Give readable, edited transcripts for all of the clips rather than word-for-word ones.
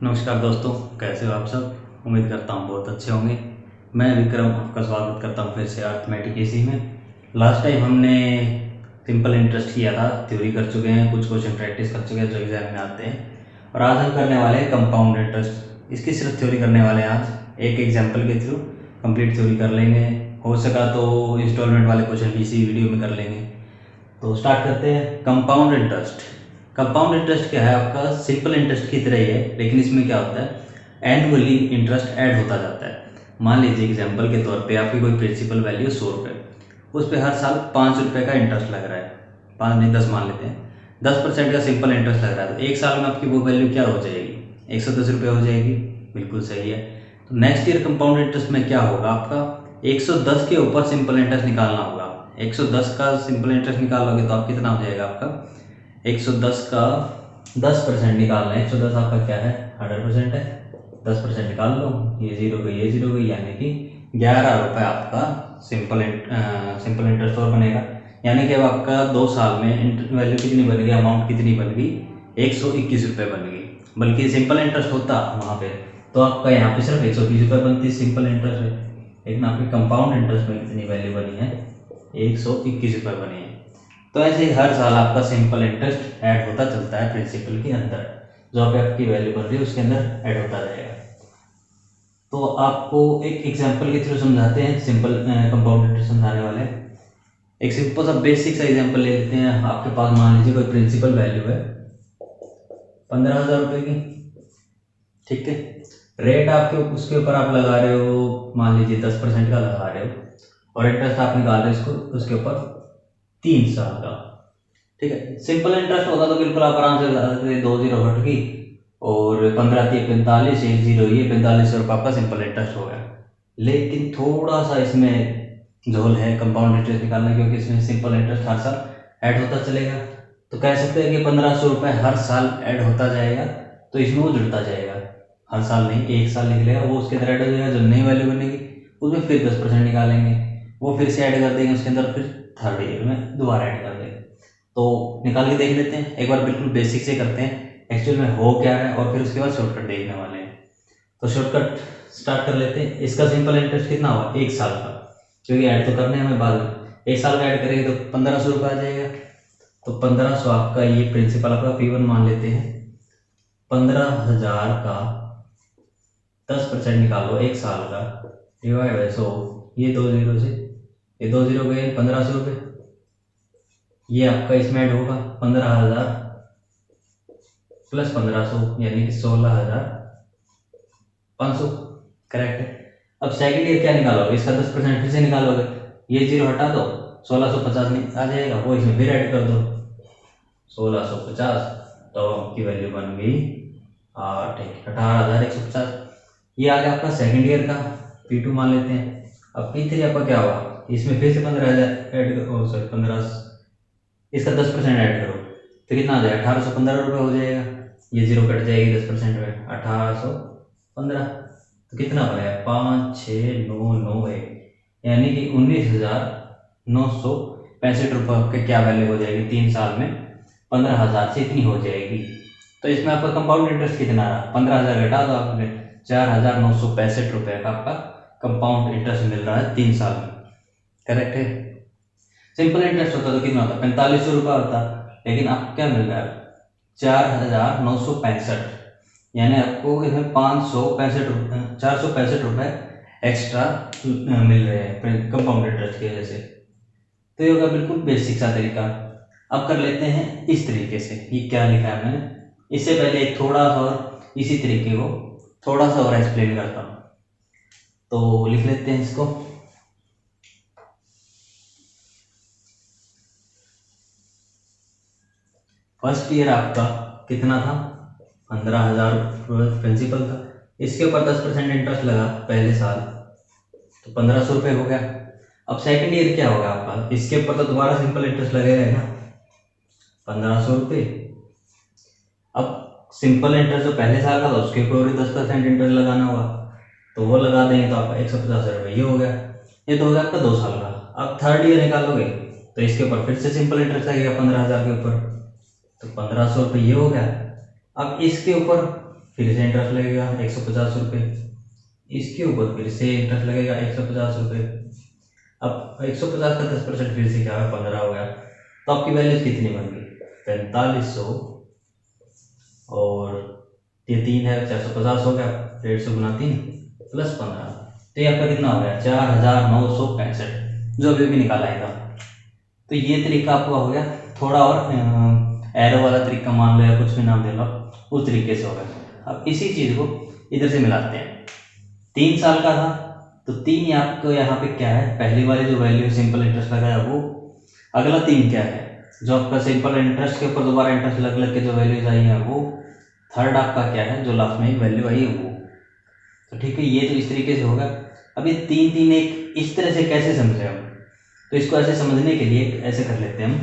नमस्कार दोस्तों, कैसे हो आप सब। उम्मीद करता हूँ बहुत अच्छे होंगे। मैं विक्रम आपका स्वागत करता हूँ फिर से अर्थमेटिक इसी में। लास्ट टाइम हमने सिंपल इंटरेस्ट किया था, थ्योरी कर चुके हैं, कुछ क्वेश्चन प्रैक्टिस कर चुके हैं जो एग्जाम में आते हैं। और आज हम करने वाले हैं कंपाउंड इंटरेस्ट। इसकी सिर्फ थ्योरी करने वाले हैं आज, एक एग्जाम्पल के थ्रू कंप्लीट थ्योरी कर लेंगे। हो सका तो इंस्टॉलमेंट वाले क्वेश्चन भी इसी वीडियो में कर लेंगे। तो स्टार्ट करते हैं। Compound interest. कंपाउंड इंटरेस्ट क्या है, आपका सिंपल इंटरेस्ट की तरह ही है, लेकिन इसमें क्या होता है, एनुअली इंटरेस्ट ऐड होता जाता है। मान लीजिए एग्जांपल के तौर पे आपकी कोई प्रिंसिपल वैल्यू 100 रुपये, उस पर हर साल 5 रुपये का इंटरेस्ट लग रहा है। 5 नहीं 10 मान लेते हैं, 10% का सिंपल इंटरेस्ट लग रहा है। तो एक साल में आपकी वो वैल्यू क्या हो जाएगी, 110 रुपये हो जाएगी। बिल्कुल सही है। तो नेक्स्ट ईयर कंपाउंड इंटरेस्ट में क्या होगा, आपका 110 के ऊपर सिंपल इंटरेस्ट निकालना होगा। 110 का सिंपल इंटरेस्ट निकालोगे तो आप कितना हो जाएगा, आपका 110 का 10% निकालना है। 110 आपका क्या है, 100% है। 10% निकाल लो, ये जीरो गई ये जीरो गई, यानी कि 11 रुपये आपका सिंपल इंटरेस्ट और बनेगा। यानी कि अब आपका 2 साल में वैल्यू कितनी बन गई, अमाउंट कितनी बन गई, 121 रुपये बन गई। बल्कि सिंपल इंटरेस्ट होता वहाँ पे तो आपका यहाँ पे सिर्फ 120 रुपये बनती सिंपल इंटरेस्ट है, लेकिन आपके कंपाउंड इंटरेस्ट में कितनी वैल्यू बनी है, 121 रुपये बनी है। तो ऐसे ही हर साल आपका सिंपल इंटरेस्ट ऐड होता चलता है प्रिंसिपल के अंदर, जो पे आपकी वैल्यू बन रही है उसके अंदर ऐड होता जाएगा। तो आपको एक एग्जांपल के थ्रू समझाते हैं, सिंपल कंपाउंड इंटरेस्ट समझाने वाले हैं। एक सिंपल सा बेसिक सा एग्जांपल ले लेते हैं। आपके पास मान लीजिए कोई प्रिंसिपल वैल्यू है 15,000 रुपये की, ठीक है। रेट आपके उसके ऊपर आप लगा रहे हो, मान लीजिए 10% का लगा रहे हो, और इंटरेस्ट आप निकाल रहे हो इसको उसके ऊपर 3 साल का, ठीक है। सिंपल इंटरेस्ट होता तो बिल्कुल आप आराम से बता सकते, 2 जीरो हट गई और 15 थी 45, 1 जीरो ये 4500 रुपये आपका सिंपल इंटरेस्ट हो गया। लेकिन थोड़ा सा इसमें झोल है कंपाउंड इंटरेस्ट निकालना, क्योंकि इसमें सिंपल इंटरेस्ट हर साल ऐड होता चलेगा। तो कह सकते हैं कि 1500 रुपये हर साल ऐड होता जाएगा, तो इसमें वो जुड़ता जाएगा। हर साल नहीं, एक साल निकलेगा वो उसके अंदर ऐड हो जाएगा। जो नई वैल्यू बनेगी उसमें फिर 10% निकालेंगे, वो फिर से ऐड कर देंगे उसके अंदर, फिर थर्ड ईयर में दोबारा ऐड कर देंगे। तो निकाल के देख लेते हैं एक बार, बिल्कुल बेसिक से करते हैं एक्चुअल में हो क्या है, और फिर उसके बाद शॉर्टकट देखने वाले हैं। तो शॉर्टकट स्टार्ट कर लेते हैं। इसका सिंपल इंटरेस्ट कितना हुआ, 1 साल का, क्योंकि ऐड तो करने हमें बाद में। 1 साल का ऐड करेंगे तो 1500 रुपये आ जाएगा। तो 1500 आपका ये प्रिंसिपल आपका P1 मान लेते हैं। 15,000 का 10% निकालो 1 साल का, डिवाइड बाई 100, ये 2 जीरो से ये 2 जीरो गए 1500 रुपये। ये आपका इसमें ऐड होगा 15,000 प्लस 1500, यानी कि 16,500, करेक्ट है। अब सेकंड ईयर क्या निकालोगे, इसका 10% फिर से निकालोगे, ये जीरो हटा दो, 1650 आ जाएगा, वो इसमें फिर ऐड कर दो 1650, तो आपकी वैल्यू बन गई 18,150। ये आ गया आपका सेकंड ईयर का P2 मान लेते हैं। अब P3 आपका क्या हुआ, इसमें फिर से 15,000 ऐड करो, सॉरी 15, इसका 10% ऐड करो तो कितना आ जाएगा, 1815 रुपये हो जाएगा। ये जीरो कट जाएगी 10% में, 1815। तो कितना बनेगा, 56,991, यानी कि 19,965 रुपये आपके क्या वैल्यू हो जाएगी 3 साल में, 15,000 से इतनी हो जाएगी। तो इसमें आपका कंपाउंड इंटरेस्ट कितना रहा, 15,000 घटा दो आपने, 4,965 रुपये का आपका कंपाउंड इंटरेस्ट मिल रहा है 3 साल में, करेक्ट है। सिंपल इंटरेस्ट होता तो कितना होता, 4500 रुपये होता, लेकिन आपको क्या मिल रहा है 4,965, यानी आपको इसमें 465 रुपये एक्स्ट्रा मिल रहे हैं कंपाउंड इंटरेस्ट की वजह से। तो ये होगा बिल्कुल बेसिक सा तरीका। अब कर लेते हैं इस तरीके से, ये क्या लिखा है मैंने, इससे पहले एक थोड़ा सा और इसी तरीके को थोड़ा सा और एक्सप्लेन करता हूँ। तो लिख लेते हैं इसको। फर्स्ट ईयर आपका कितना था, 15,000 प्रिंसिपल था, इसके ऊपर 10% इंटरेस्ट लगा पहले साल, तो 1500 रुपये हो गया। अब सेकंड ईयर क्या होगा आपका, इसके ऊपर तो दोबारा सिंपल इंटरेस्ट लगेगा ना, 1500 रुपये। अब सिंपल इंटरेस्ट जो पहले साल का था उसके ऊपर 10% इंटरेस्ट लगाना होगा, तो वो लगा देंगे तो आपका 150 रुपये ये हो गया। ये तो हो गया आपका 2 साल का। अब थर्ड ईयर निकालोगे तो इसके ऊपर फिर से सिंपल इंटरेस्ट लगेगा 15,000 के ऊपर, तो 1500 रुपये ये हो गया। अब इसके ऊपर फिर से इंटरेस्ट लगेगा 150 रुपये, इसके ऊपर फिर से इंटरेस्ट लगेगा 150 रुपये। अब 150 का 10% फिर से क्या है 15 हो गया। तो आपकी वैल्यू कितनी बन गई 4500, और ये 3 है 450 हो गया, 150 गुना 3 प्लस 15, तो ये आपका कितना हो गया 4965, जो अभी भी निकाला है था। तो ये तरीका आपका हो गया। थोड़ा और एरो वाला तरीका मान लो या कुछ भी नाम दे लो, उस तरीके से होगा। अब इसी चीज़ को इधर से मिलाते हैं। 3 साल का था तो 3 आपको यहाँ पे क्या है, पहली वाली जो वैल्यू सिंपल इंटरेस्ट लगा है वो, अगला 3 क्या है जो आपका सिंपल इंटरेस्ट के ऊपर दोबारा इंटरेस्ट लग लग के जो वैल्यूज आई है वो, थर्ड आपका क्या है जो लास्ट में एक वैल्यू आई है वो। तो ठीक है, ये तो इस तरीके से होगा। अब ये 3 3 एक इस तरह से कैसे समझे हम, तो इसको ऐसे समझने के लिए ऐसे कर लेते हैं हम,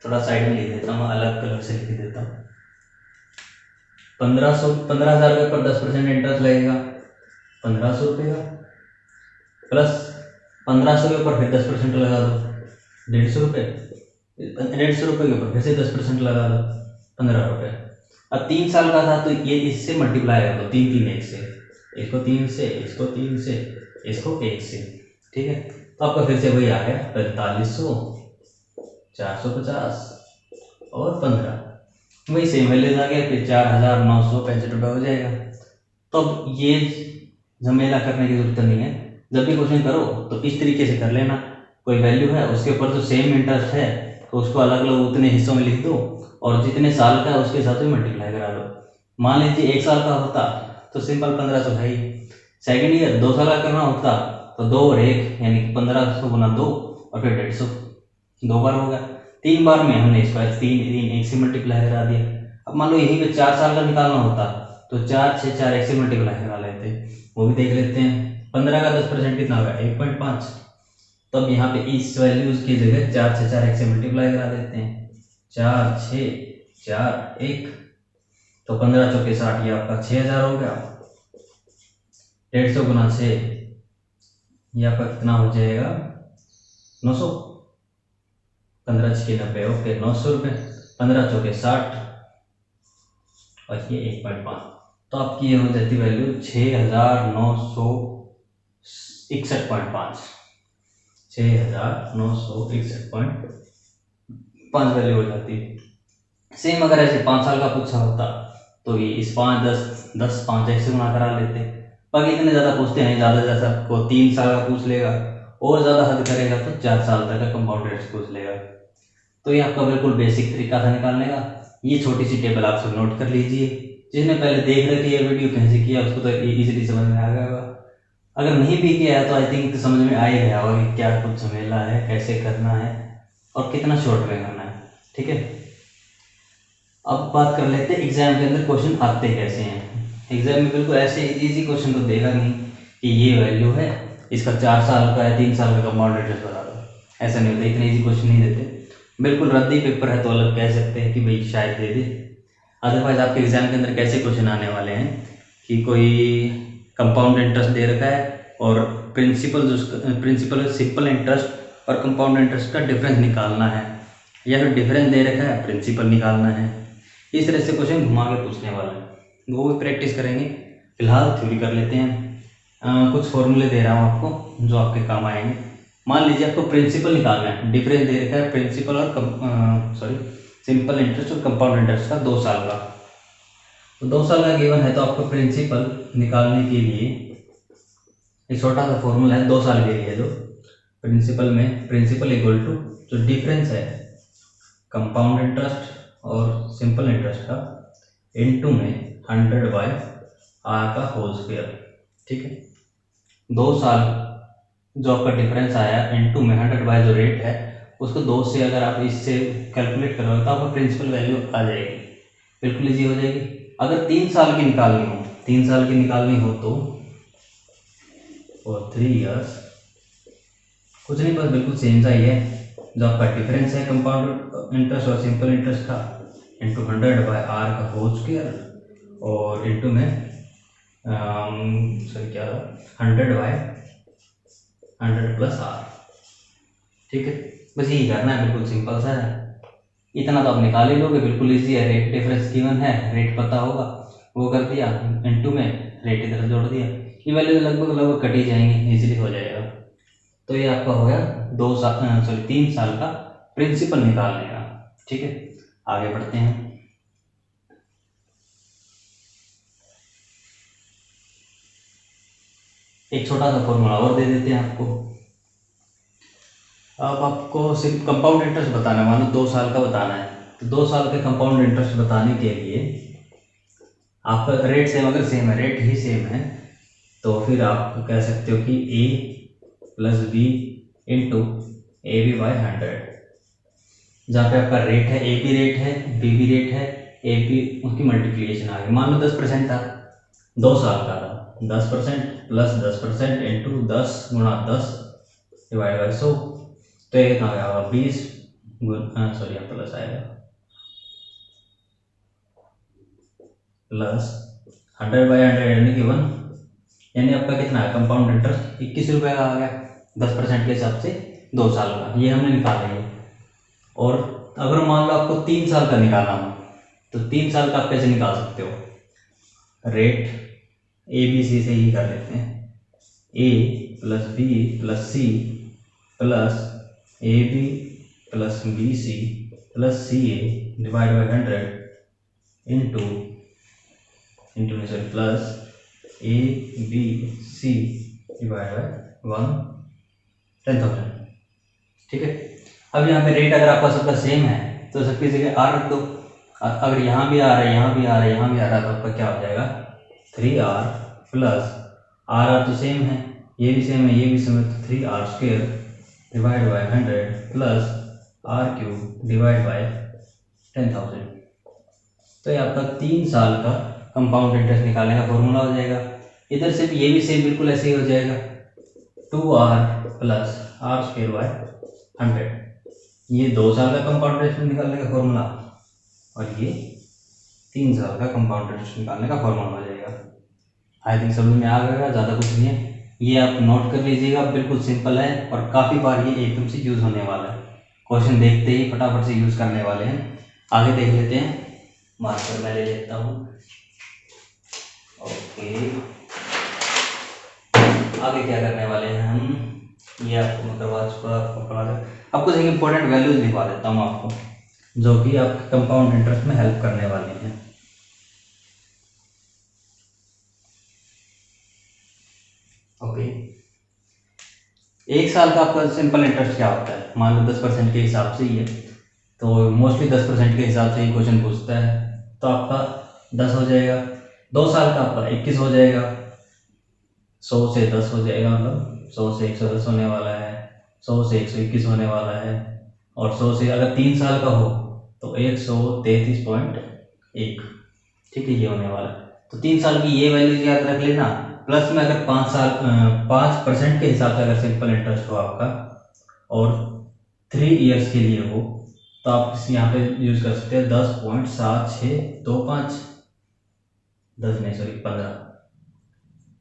थोड़ा साइड में लिख देता हूँ, अलग कलर से लिख देता हूँ। 15,000 के ऊपर 10% इंटरेस्ट लगेगा 1500 रुपये का, प्लस 1500 के ऊपर फिर 10% लगा दो 150 रुपये, 150 रुपये के ऊपर फिर से 10% लगा दो 15 रुपये। अब 3 साल का था तो ये इससे मल्टीप्लाई कर दो 3 3 1 से, इसको 3 से, इसको 3 से, इसको 1 से, ठीक है। तो आपका फिर से वही आ गया 4500, 450 और 15, वही सेम वैल्यूज आ गया, फिर 4965 रुपये हो जाएगा। तो अब ये झमेला करने की जरूरत नहीं है, जब भी क्वेश्चन करो तो इस तरीके से कर लेना। कोई वैल्यू है उसके ऊपर जो सेम इंटरेस्ट है तो उसको अलग अलग उतने हिस्सों में लिख दो, और जितने साल का है उसके साथ में मल्टीप्लाई करा दो। मान लीजिए 1 साल का होता तो सिंपल 1500 है ही, सेकेंड ईयर 2 साल का करना होता तो 2 और 1 यानी कि 1500 गुना 2 और फिर 150, 2 बार होगा। 3 बार में हमने इसको 3 3 1 से मल्टीप्लाई करा दिया। अब मान लो यहीं पे 4 साल का निकालना होता तो 4 6 4 1 से मल्टीप्लाई करा लेते, वो भी देख लेते हैं। 15 का 10% कितना होगा 1.5, तो अब यहाँ पे इस वैल्यूज की जगह 4 6 4 1 से मल्टीप्लाई करा देते हैं, 4 6 4 1, तो 15 चौके 60, ये आपका 6000 हो गया। 150 गुना 6, ये आपका कितना हो जाएगा 900, 15 6 90, ओके 900 रुपये, 15 चौके 60 और ये 1.5, तो आपकी ये हो जाती वैल्यू 6961.5, 6961.5 वैल्यू हो जाती है। सेम अगर ऐसे 5 साल का पूछा होता तो ये इस 5 10 10 5 1 से गुना करा लेते। बाकी इतने ज़्यादा पूछते हैं, ज़्यादा से ज़्यादा आपको 3 साल का पूछ लेगा, और ज़्यादा हद करेगा तो 4 साल तक का कंपाउंड इंटरेस्ट पूछ लेगा। तो ये आपका बिल्कुल बेसिक तरीका था निकालने का। ये छोटी सी टेबल आप सब नोट कर लीजिए, जिसने पहले देख रखी है वीडियो कहीं से किया उसको तो इजीली समझ में आ गया होगा। अगर नहीं भी किया है तो आई थिंक समझ में आ ही गया होगा कि क्या कुछ झमेला है, कैसे करना है और कितना शॉर्ट में करना है, ठीक है। अब बात कर लेते हैं एग्जाम के अंदर क्वेश्चन आते कैसे हैं। एग्जाम में बिल्कुल ऐसे इजी क्वेश्चन तो देगा नहीं कि ये वैल्यू है, इसका 4 साल का है 3 साल का कंपाउंड इंटरेस्ट बता दो, ऐसा नहीं होता, इतने इजी क्वेश्चन नहीं देते। बिल्कुल रद्दी पेपर है तो अलग कह सकते हैं कि भाई शायद दे दे, अदरवाइज आपके एग्जाम के अंदर कैसे क्वेश्चन आने वाले हैं कि कोई कंपाउंड इंटरेस्ट दे रखा है और प्रिंसिपल सिंपल इंटरेस्ट और कंपाउंड इंटरेस्ट का डिफरेंस निकालना है, या फिर डिफरेंस दे रखा है प्रिंसिपल निकालना है। इस तरह से क्वेश्चन घुमा के पूछने वाला है, वो भी प्रैक्टिस करेंगे। फिलहाल थ्योरी कर लेते हैं। कुछ फॉर्मूले दे रहा हूँ आपको जो आपके काम आएंगे। मान लीजिए आपको प्रिंसिपल निकालना है, डिफरेंस दे रखा है प्रिंसिपल और सिंपल इंटरेस्ट और कंपाउंड इंटरेस्ट का 2 साल का। तो 2 साल का गिवन है तो आपको प्रिंसिपल निकालने के लिए एक छोटा सा फॉर्मूला है 2 साल के लिए, जो प्रिंसिपल इक्वल टू जो डिफरेंस है कंपाउंड इंटरेस्ट और सिंपल इंटरेस्ट का इनटू में 100/r का होल स्क्वायर, ठीक है। 2 साल जो आपका डिफरेंस आया इनटू में 100 जो रेट है उसको 2 से अगर आप इससे कैलकुलेट करोगे तो आपको प्रिंसिपल वैल्यू आ जाएगी, बिल्कुल इजी हो जाएगी। अगर 3 साल की निकालनी हो तो और 3 इयर्स कुछ नहीं, बस बिल्कुल सेम सा ही है। जो आपका डिफरेंस है कंपाउंड इंटरेस्ट और सिंपल इंटरेस्ट का इंटू 100/r का होल स्क्वायर और इंटू में 100/100 प्लस r, ठीक है। बस यही करना है, बिल्कुल सिंपल सा है। इतना तो आप निकाल ही लोगे, बिल्कुल ईजी है। रेट डिफरेंस गिवन है, रेट पता होगा, वो कर दिया, इनटू में रेट इधर जोड़ दिया, ये वैल्यू लगभग लगभग कट ही जाएंगी, इजीली हो जाएगा। तो ये आपका हो गया 3 साल का प्रिंसिपल निकालने का। ठीक है, आगे बढ़ते हैं। एक छोटा सा फॉर्मूला और दे देते हैं आपको। अब आपको सिर्फ कंपाउंड इंटरेस्ट बताना है, मान लो 2 साल का बताना है, तो 2 साल के कंपाउंड इंटरेस्ट बताने के लिए आप रेट सेम, अगर सेम है, रेट ही सेम है, तो फिर आप कह सकते हो कि A plus B into A B by 100। जहाँ पे आपका रेट है, ए बी रेट है, बी बी रेट है, ए बी उसकी मल्टीप्लीकेशन आ गई। मान लो 10% था, 2 साल का था, 10% प्लस 10% इंटू 10 गुणा 10 डिवाइड बाई 100, तो ये कितना आएगा 20 सॉरी यहाँ प्लस आएगा, प्लस 100/100 यानी कि 1, यानी आपका कितना है कंपाउंड इंटरेस्ट 21 रुपये का आ गया 10% के हिसाब से 2 साल का, ये हमने निकाला है। और अगर मान लो आपको 3 साल का निकालना हो, तो 3 साल का आप कैसे निकाल सकते हो, रेट ए बी सी से ही कर लेते हैं, A plus B plus C plus A B plus B C plus C A divide by 100 into sorry plus A B C divide by 10,000। ठीक है, अब यहाँ पे रेट अगर आपका सबका सेम है तो सबकी जगह आर रख दो। अगर यहाँ भी आ रहा है, यहाँ भी आ रहा है, यहाँ भी आ रहा है, तो आपका क्या हो जाएगा 3r प्लस आर तो सेम है, ये भी सेम है, ये भी सेम है, तो 3r² divide by 100 plus r³ divide by 10,000। तो ये आपका 3 साल का कंपाउंड इंटरेस्ट निकालने का फॉर्मूला हो जाएगा। इधर से भी ये भी सेम बिल्कुल ऐसे ही हो जाएगा, 2r प्लस r² बाई 100। ये 2 साल का कंपाउंड इंटरेस्ट निकालने का फॉर्मूला, और ये 3 साल का कंपाउंड इंटरेस्ट निकालने का फॉर्मूला हो जाएगा। आई थिंक समझ में आ गया, ज़्यादा कुछ नहीं है, ये आप नोट कर लीजिएगा, बिल्कुल सिंपल है और काफ़ी बार ये एकदम से यूज़ होने वाला है, क्वेश्चन देखते ही फटाफट से यूज़ करने वाले हैं। आगे देख लेते हैं, मार्कर मैं ले लेता हूँ। ओके, आगे क्या करने वाले हैं हम, ये आपको मैं करवा चुका, आपको एक इंपॉर्टेंट वैल्यूज लिखवा देता हूँ आपको, जो कि आपके कंपाउंड इंटरेस्ट में हेल्प करने वाली हैं। ओके, 1 साल का आपका सिंपल इंटरेस्ट क्या होता है, मान लो 10% के हिसाब से ही है, तो मोस्टली 10% के हिसाब से ही क्वेश्चन पूछता है, तो आपका 10 हो जाएगा। 2 साल का आपका 21 हो जाएगा, 100 से 10 हो जाएगा, मतलब 100 से 110 होने वाला है, 100 से 121 होने वाला है, और 100 से अगर 3 साल का हो तो 133.1। ठीक है, ये होने वाला है। तो 3 साल की ये वैल्यू याद रख लेना, प्लस में अगर 5% के हिसाब से अगर सिंपल इंटरेस्ट हो आपका और 3 ईयर्स के लिए हो, तो आप यहाँ पे यूज कर सकते हैं 10.7625, 10 नहीं सॉरी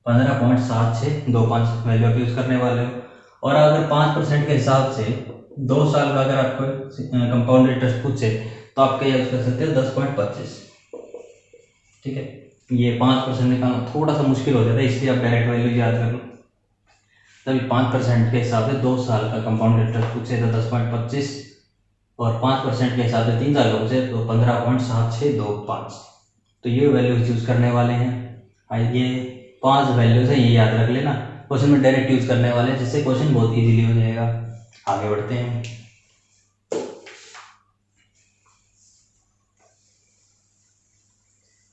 15.7625 वैल्यू आप यूज करने वाले हो। और अगर 5% के हिसाब से 2 साल का अगर आपको कंपाउंड इंटरेस्ट पूछे, तो आप यूज कर सकते हैं 10.25। ठीक है, ये 5% निकालना थोड़ा सा मुश्किल हो जाता है, इसलिए आप डायरेक्ट वैल्यू याद कर लो। तभी 5% के हिसाब से 2 साल का कंपाउंड इंटरेस्ट पूछे तो 10.25, और 5% के हिसाब से 3 साल का पूछे तो 15.7625। तो ये वैल्यूज यूज करने वाले हैं। ये 5 वैल्यूज है, ये याद रख लेना, क्वेश्चन में डायरेक्ट यूज करने वाले हैं, जिससे क्वेश्चन बहुत इजीली हो जाएगा। आगे बढ़ते हैं।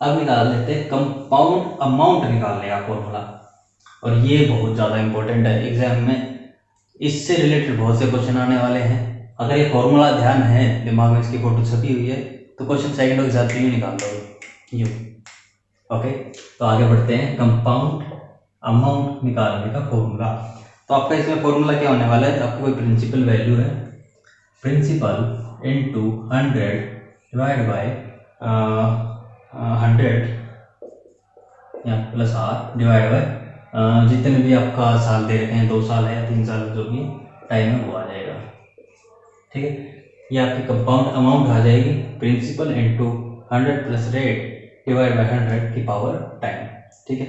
अब निकाल लेते हैं कंपाउंड अमाउंट निकालने का फॉर्मूला, और ये बहुत ज़्यादा इंपॉर्टेंट है एग्जाम में, इससे रिलेटेड बहुत से क्वेश्चन आने वाले हैं। अगर ये फॉर्मूला ध्यान है, दिमाग में इसकी फोटो छपी हुई है, तो क्वेश्चन सेकंडों के साथ यूँ निकाल दोगे यूँ। ओके, तो आगे बढ़ते हैं, कंपाउंड अमाउंट निकालने का फॉर्मूला। तो आपका इसमें फॉर्मूला क्या होने वाला है, आपकी कोई प्रिंसिपल वैल्यू है, प्रिंसिपल इंटू 100 डिवाइड बाई 100 या प्लस आर डिवाइड बाई जितने भी आपका साल दे रखे हैं, 2 साल है या 3 साल, जो भी टाइम है वो आ जाएगा। ठीक है, ये आपकी कंपाउंड अमाउंट आ जाएगी, principal into 100 plus rate divide by 100 की पावर 10। ठीक है,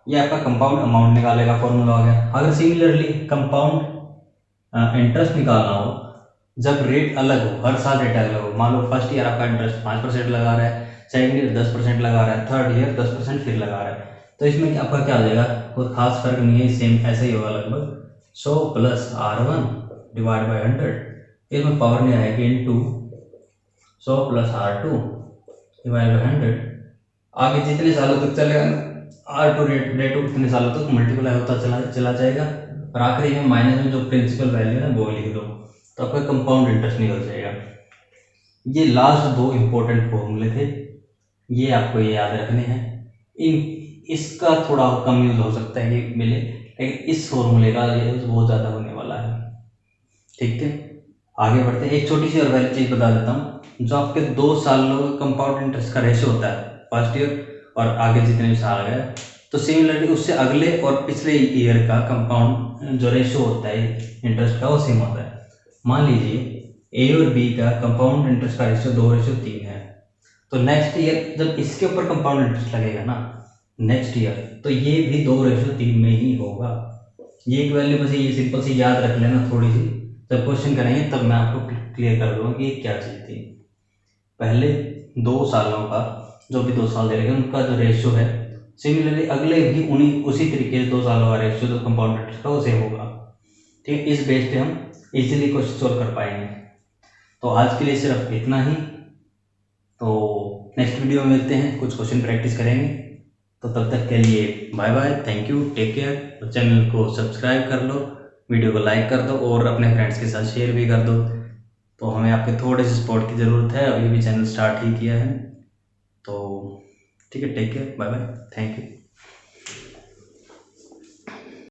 ये आपका कंपाउंड अमाउंट निकालने का फॉर्मूला आ गया। अगर सिमिलरली कंपाउंड इंटरेस्ट निकालना हो जब रेट अलग हो, हर साल रेट अलग हो, मान लो फर्स्ट ईयर आपका इंटरेस्ट 5% लगा रहा है, सेकंड ईयर 10% लगा रहा है, थर्ड ईयर 10% फिर लगा रहा है, तो इसमें आपका क्या आ जाएगा, कोई खास फर्क नहीं है, सेम ऐसे ही होगा लगभग। 100 प्लस R1 डिवाइड बाई 100, इसमें पावर नहीं आएगी into 100 plus R2 divide by 100। आगे जितने सालों तक चलेगा R2 रेट कितने सालों तक मल्टीप्लाई होता चला जाएगा, और आखिरी में माइनस में जो प्रिंसिपल वैल्यू है वो लिख दो, तो आपका कंपाउंड इंटरेस्ट निकल जाएगा। ये लास्ट दो इंपॉर्टेंट फॉर्मूले थे, ये आपको ये याद रखने हैं। इसका थोड़ा कम यूज हो सकता है ये मिले, लेकिन इस फॉर्मूले का यूज बहुत ज़्यादा होने वाला है। ठीक है, आगे बढ़ते हैं। एक छोटी सी और वैलिड चीज़ बता देता हूँ, जो आपके 2 सालों का कंपाउंड इंटरेस्ट का रेशियो होता है फर्स्ट ईयर और आगे जितने भी साल गए, तो सिमिलरली उससे अगले और पिछले ईयर का कंपाउंड जो रेशियो होता है इंटरेस्ट का वो सेम होता है। मान लीजिए ए और बी का कंपाउंड इंटरेस्ट का रेशियो 2:3 है, तो नेक्स्ट ईयर जब इसके ऊपर कंपाउंड इंटरेस्ट लगेगा ना नेक्स्ट ईयर, तो ये भी 2:3 में ही होगा। ये एक वैल्यू बस ये सिंपल सी याद रख लेना थोड़ी सी, जब क्वेश्चन करेंगे तब मैं आपको क्लियर कर दूंगा कि ये क्या चीज़ थी। पहले 2 सालों का जो भी 2 साल दे रहे हैं उनका जो रेशियो है, सिमिलरली अगले भी उन्हीं उसी तरीके से 2 सालों का रेशियो जो कंपाउंड इंटरेस्ट का वो सेम होगा। ठीक है, इस बेस पे हम इजीली क्वेश्चन सॉल्व कर पाएंगे। तो आज के लिए सिर्फ इतना ही, तो नेक्स्ट वीडियो में मिलते हैं, कुछ क्वेश्चन प्रैक्टिस करेंगे। तो तब तक के लिए bye bye, thank you, take care. Channel को सब्सक्राइब कर लो, वीडियो को लाइक कर दो और अपने फ्रेंड्स के साथ शेयर भी कर दो। तो हमें आपके थोड़े से सपोर्ट की ज़रूरत है, अभी भी चैनल स्टार्ट ही किया है। तो ठीक है, take care, bye bye, thank you.